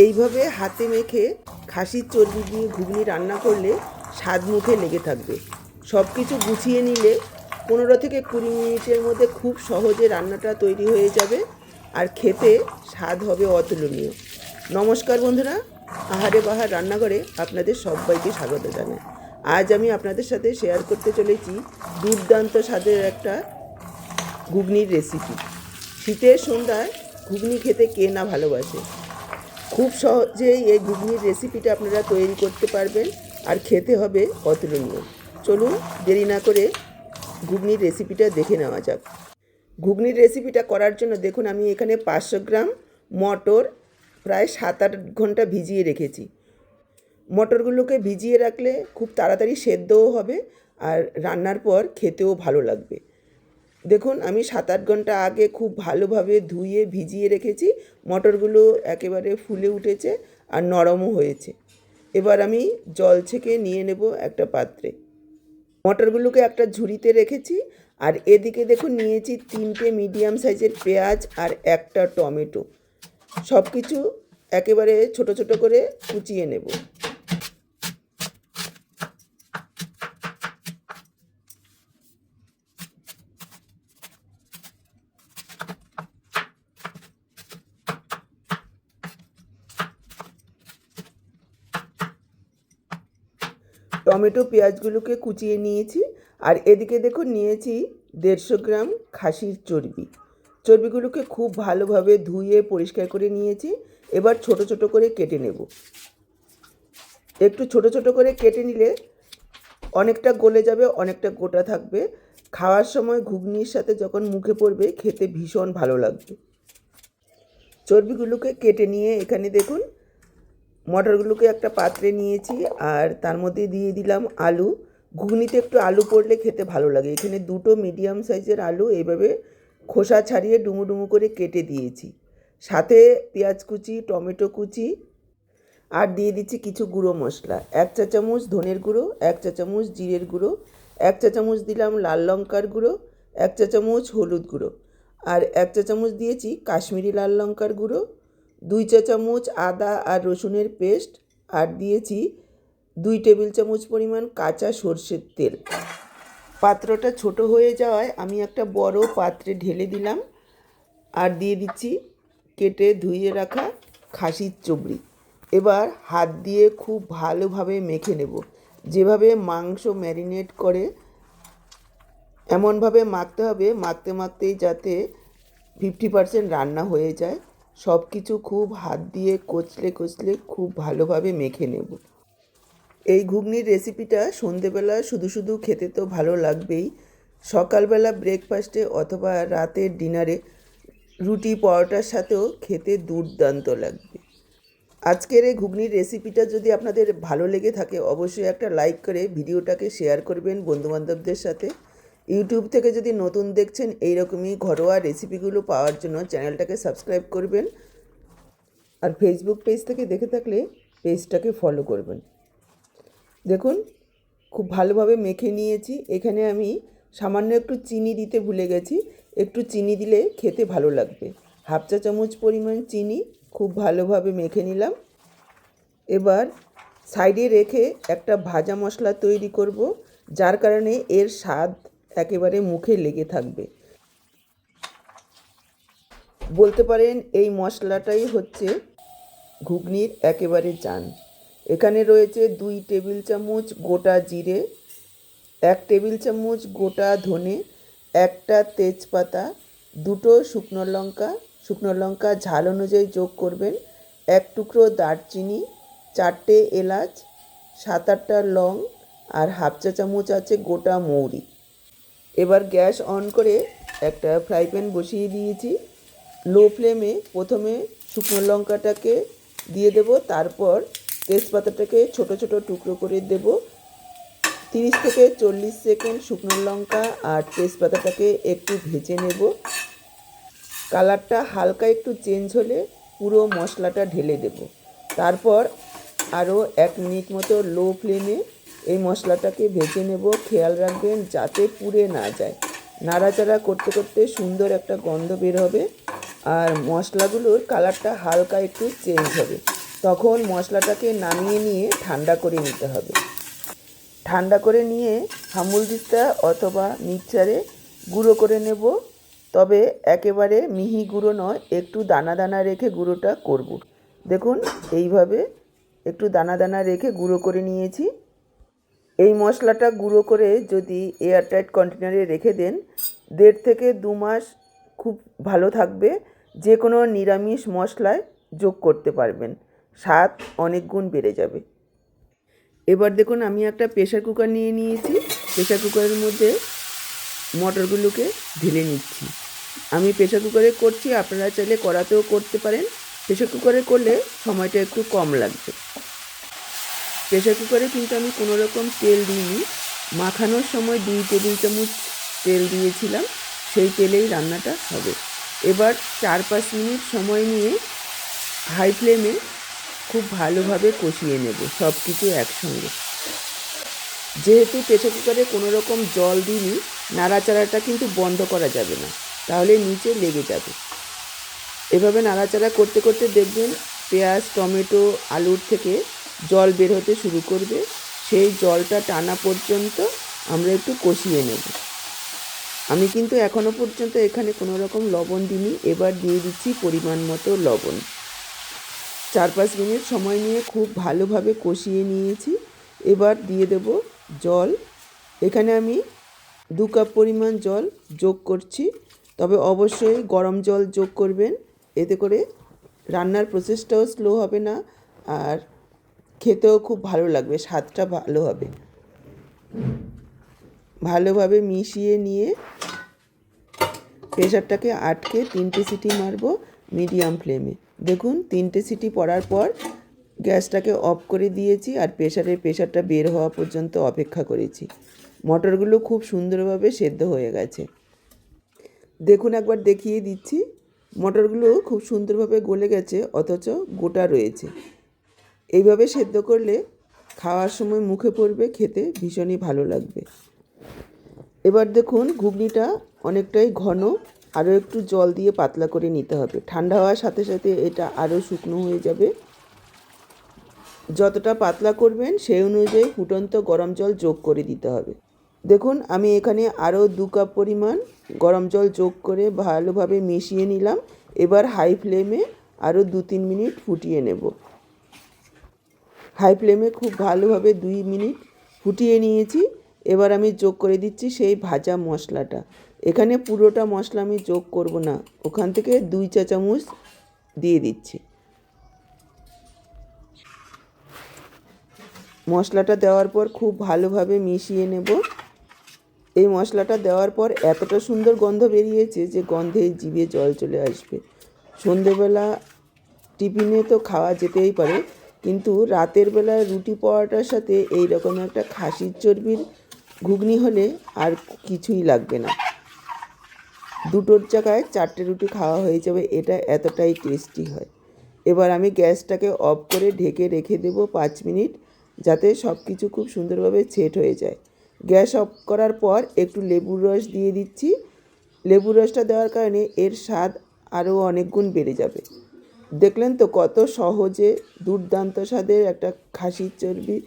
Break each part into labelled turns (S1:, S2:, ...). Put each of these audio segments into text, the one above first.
S1: এইভাবে হাতে মেখে খাসির চর্বি দিয়ে ঘুগনি রান্না করলে স্বাদ মুখে লেগে থাকবে। সব কিছু গুছিয়ে নিলে 15 থেকে 20 মিনিটের মধ্যে খুব সহজে রান্নাটা তৈরি হয়ে যাবে আর খেতে স্বাদ হবে অতুলনীয়। নমস্কার বন্ধুরা, আহারে বাহার রান্নাঘরে আপনাদের সবাইকে স্বাগত জানাই। আজ আমি আপনাদের সাথে শেয়ার করতে চলেছি দুর্দান্ত স্বাদের একটা ঘুগনির রেসিপি। শীতের সন্ধ্যায় ঘুগনি খেতে কে না ভালোবাসে। খুব সহজেই এই ঘুগনির রেসিপিটা আপনারা তৈরি করতে পারবেন আর খেতে হবে অতুলনীয়। চলুন দেরি না করে ঘুগনির রেসিপিটা দেখে নেওয়া যাক। ঘুগনির রেসিপিটা করার জন্য দেখুন আমি এখানে 500 গ্রাম মটর প্রায় 7-8 ঘন্টা ভিজিয়ে রেখেছি। মটরগুলোকে ভিজিয়ে রাখলে খুব তাড়াতাড়ি সেদ্ধও হবে আর রান্নার পর খেতেও ভালো লাগবে। দেখুন আমি 7-8 ঘন্টা আগে খুব ভালোভাবে ধুয়ে ভিজিয়ে রেখেছি। মটরগুলো একেবারে ফুলে উঠেছে আর নরমও হয়েছে। এবার আমি জল ছেঁকে নিয়ে নেব একটা পাত্রে। মটরগুলোকে একটা ঝুড়িতে রেখেছি আর এদিকে দেখুন নিয়েছি 3টে মিডিয়াম সাইজের পেঁয়াজ আর একটা টমেটো। সব কিছু একেবারে ছোট ছোট করে কুচিয়ে নেব। টমেটো পেঁয়াজগুলোকে কুচিয়ে নিয়েছি আর এদিকে দেখুন নিয়েছি 150 গ্রাম খাসির চর্বি। চর্বিগুলোকে খুব ভালোভাবে ধুয়ে পরিষ্কার করে নিয়েছি। এবার ছোট ছোট করে কেটে নেব। একটু ছোট ছোট করে কেটে নিলে অনেকটা গলে যাবে, অনেকটা গোটা থাকবে। খাওয়ার সময় ঘুগনির সাথে যখন মুখে পড়বে খেতে ভীষণ ভালো লাগবে। চর্বিগুলোকে কেটে নিয়ে এখানে দেখুন মটরগুলোকে একটা পাত্রে নিয়েছি আর তার মধ্যে দিয়ে দিলাম আলু। ঘুগনিতে একটু আলু পড়লে খেতে ভালো লাগে। এখানে 2টো মিডিয়াম সাইজের আলু এইভাবে খোসা ছাড়িয়ে ডুমো ডুমো করে কেটে দিয়েছি। সাথে পেঁয়াজ কুচি, টমেটো কুচি আর দিয়ে দিচ্ছি কিছু গুঁড়ো মশলা। 1 চা চামচ ধনের গুঁড়ো, 1 চা চামচ জিরের গুঁড়ো, 1 চা চামচ দিলাম লাল লঙ্কার গুঁড়ো, 1 চা চামচ হলুদ গুঁড়ো আর 1 চা চামচ দিয়েছি কাশ্মীরি লাল লঙ্কার গুঁড়ো, 2 চা চামচ আদা আর রসুনের পেস্ট আর দিয়েছি 2 টেবিল চামচ পরিমাণ কাঁচা সর্ষের তেল। পাত্রটা ছোট হয়ে যাওয়ায় আমি একটা বড় পাত্রে ঢেলে দিলাম আর দিয়ে দিচ্ছি কেটে ধুয়ে রাখা খাসির চর্বি। এবার হাত দিয়ে খুব ভালোভাবে মেখে নেব। যেভাবে মাংস ম্যারিনেট করে এমনভাবে মাখতে হবে, মাখতে মাখতেই যাতে 50% রান্না হয়ে যায়। সব কিছু খুব হাত দিয়ে কচলে কচলে খুব ভালোভাবে মেখে নেব। এই ঘুগনির রেসিপিটা সন্ধেবেলা শুধু শুধু খেতে তো ভালো লাগবেই, সকালবেলা ব্রেকফাস্টে অথবা রাতের ডিনারে রুটি পরোটার সাথেও খেতে দুর্দান্ত লাগবে। আজকের এই ঘুগনির রেসিপিটা যদি আপনাদের ভালো লেগে থাকে অবশ্যই একটা লাইক করে ভিডিওটাকে শেয়ার করবেন বন্ধুবান্ধবদের সাথে। ইউটিউব থেকে যদি নতুন দেখছেন এইরকমই ঘরোয়া রেসিপিগুলো পাওয়ার জন্য চ্যানেলটাকে সাবস্ক্রাইব করবেন আর ফেসবুক পেজ থেকে দেখে থাকলে পেজটাকে ফলো করবেন। দেখুন খুব ভালোভাবে মেখে নিয়েছি। এখানে আমি সামান্য একটু চিনি দিতে ভুলে গেছি, একটু চিনি দিলে খেতে ভালো লাগবে। 1/2 চা চামচ পরিমাণ চিনি খুব ভালোভাবে মেখে নিলাম। এবার সাইডে রেখে একটা ভাজা মশলা তৈরি করব, যার কারণে এর স্বাদ একেবারে মুখে লেগে থাকবে। বলতে পারেন এই মশলাটাই হচ্ছে ঘুগনির একেবারে জান। এখানে রয়েছে 2 টেবিল চামচ গোটা জিরে, 1 টেবিল চামচ গোটা ধনে, একটা তেজপাতা, 2টো শুকনো লঙ্কা ঝাল অনুযায়ী যোগ করবেন, 1 টুকরো দারচিনি, 4টে এলাচ, 7-8টা লং আর 1/2 চা চামচ আছে গোটা মৌরি। এবার গ্যাস অন করে একটা ফ্রাই প্যান বসিয়ে দিয়েছি। লো ফ্লেমে প্রথমে শুকনো লঙ্কাটাকে দিয়ে দেব, তারপর তেজপাতাটাকে ছোট ছোট টুকরো করে দেব। 30 থেকে 40 সেকেন্ড শুকনো লঙ্কা আর তেজপাতাটাকে একটু ভেজে নেব। কালারটা হালকা একটু চেঞ্জ হলে পুরো মশলাটা ঢেলে দেব। তারপর আরও 1 মিনিট মতো লো ফ্লেমে এই মশলাটাকে ভেজে নেব। খেয়াল রাখবেন যাতে পুড়ে না যায়। নাড়াচাড়া করতে করতে সুন্দর একটা গন্ধ বের হবে আর মশলাগুলোর কালারটা হালকা একটু চেঞ্জ হবে। তখন মশলাটাকে নামিয়ে নিয়ে ঠান্ডা করে নিতে হবে। ঠান্ডা করে নিয়ে হামুলদিস্তা অথবা মিক্সচারে গুঁড়ো করে নেব। তবে একেবারে মিহি গুঁড়ো নয়, একটু দানা দানা রেখে গুঁড়োটা করব। দেখুন এইভাবে একটু দানা দানা রেখে গুঁড়ো করে নিয়েছি। এই মশলাটা গুঁড়ো করে যদি এয়ারটাইট কন্টেনারে রেখে দেন 1.5 থেকে 2 মাস খুব ভালো থাকবে। যে কোনো নিরামিষ মশলায় যোগ করতে পারবেন, স্বাদ অনেক গুণ বেড়ে যাবে। এবার দেখুন আমি একটা প্রেসার কুকার নিয়ে নিয়েছি। প্রেসার কুকারের মধ্যে মটরগুলোকে ঢেলে নিচ্ছি। আমি প্রেসার কুকারে করছি, আপনারা চাইলে কড়াতেও করতে পারেন। প্রেসার কুকারে করলে সময়টা একটু কম লাগবে। প্রেসার কুকারে কিন্তু আমি কোনো রকম তেল দিইনি। মাখানোর সময় 2 টেবিল চামচ তেল দিয়েছিলাম, সেই তেলেই রান্নাটা হবে। এবার 4-5 মিনিট সময় নিয়ে হাই ফ্লেমে খুব ভালোভাবে কষিয়ে নেব সব কিছু একসঙ্গে। যেহেতু প্রেসার কুকারে কোনো রকম জল দিইনি, নাড়াচাড়াটা কিন্তু বন্ধ করা যাবে না, তাহলে নিচে লেগে যাবে। এভাবে নাড়াচাড়া করতে করতে দেখবেন পেঁয়াজ, টমেটো, আলুর থেকে জল বের হতে শুরু করবে। সেই জলটা টানা পর্যন্ত আমরা একটু কষিয়ে নেব। আমি কিন্তু এখনও পর্যন্ত এখানে কোনো রকম লবণ দিইনি। এবার দিয়ে দিচ্ছি পরিমাণ মতো লবণ। 4-5 মিনিট সময় নিয়ে খুব ভালোভাবে কষিয়ে নিয়েছি। এবার দিয়ে দেব জল। এখানে আমি 2 কাপ পরিমাণ জল যোগ করছি। তবে অবশ্যই গরম জল যোগ করবেন, এতে করে রান্নার প্রসেসটাও স্লো হবে না আর খেতেও খুব ভালো লাগবে, স্বাদটা ভালো হবে। ভালোভাবে মিশিয়ে নিয়ে প্রেসারটাকে আটকে 3টে সিটি মারব মিডিয়াম ফ্লেমে। দেখুন 3টে সিটি পড়ার পর গ্যাসটাকে অফ করে দিয়েছি আর প্রেসারটা বের হওয়া পর্যন্ত অপেক্ষা করেছি। মটরগুলো খুব সুন্দরভাবে সেদ্ধ হয়ে গেছে। দেখুন একবার দেখিয়ে দিচ্ছি, মটরগুলো খুব সুন্দরভাবে গলে গেছে অথচ গোটা রয়েছে। এইভাবে সেদ্ধ করলে খাওয়ার সময় মুখে পড়বে, খেতে ভীষণই ভালো লাগবে। এবার দেখুন ঘুগনিটা অনেকটাই ঘন, আরও একটু জল দিয়ে পাতলা করে নিতে হবে। ঠান্ডা হওয়ার সাথে সাথে এটা আরও শুকনো হয়ে যাবে। যতটা পাতলা করবেন সেই অনুযায়ী ফুটন্ত গরম জল যোগ করে দিতে হবে। দেখুন আমি এখানে আরও 2 কাপ পরিমাণ গরম জল যোগ করে ভালোভাবে মিশিয়ে নিলাম। এবার হাই ফ্লেমে আরও 2-3 মিনিট ফুটিয়ে নেব। হাই ফ্লেমে খুব ভালোভাবে 2 মিনিট ফুটিয়ে নিয়েছি। এবার আমি যোগ করে দিচ্ছি সেই ভাজা মশলাটা। এখানে পুরোটা মশলা আমি যোগ করব না, ওখান থেকে 2 চা চামচ দিয়ে দিচ্ছি। মশলাটা দেওয়ার পর খুব ভালোভাবে মিশিয়ে নেব। এই মশলাটা দেওয়ার পর এতটা সুন্দর গন্ধ বেরিয়েছে যে গন্ধে জিভে জল চলে আসবে। সন্ধেবেলা টিফিনে তো খাওয়া যেতেই পারে, কিন্তু রাতের বেলায় রুটি পরোটার সাথে এই রকম একটা খাসির চর্বির ঘুগনি হলে আর কিছুই লাগবে না। 2টোর জায়গায় 4টে রুটি খাওয়া হয়ে যাবে, এটা এতটাই টেস্টি হয়। এবার আমি গ্যাসটাকে অফ করে ঢেকে রেখে দেব 5 মিনিট, যাতে সব কিছু খুব সুন্দরভাবে সেট হয়ে যায়। গ্যাস অফ করার পর একটু লেবুর রস দিয়ে দিচ্ছি। লেবুর রসটা দেওয়ার কারণে এর স্বাদ আরও অনেক গুণ বেড়ে যাবে। দেখলেন তো কত সহজে দুর্দান্ত স্বাদের একটা খাসির চর্বি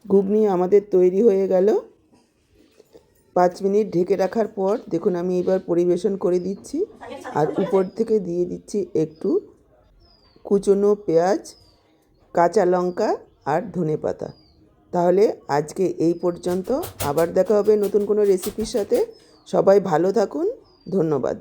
S1: ঘুগনি আমাদের তৈরি হয়ে গেল। 5 মিনিট ঢেকে রাখার পর দেখুন আমি এবার পরিবেশন করে দিচ্ছি আর উপর থেকে দিয়ে দিচ্ছি একটু কুচনো পেঁয়াজ, কাঁচা লঙ্কা আর ধনেপাতা। তাহলে আজকে এই পর্যন্ত, আবার দেখা হবে নতুন কোনো রেসিপির সাথে। সবাই ভালো থাকুন, ধন্যবাদ।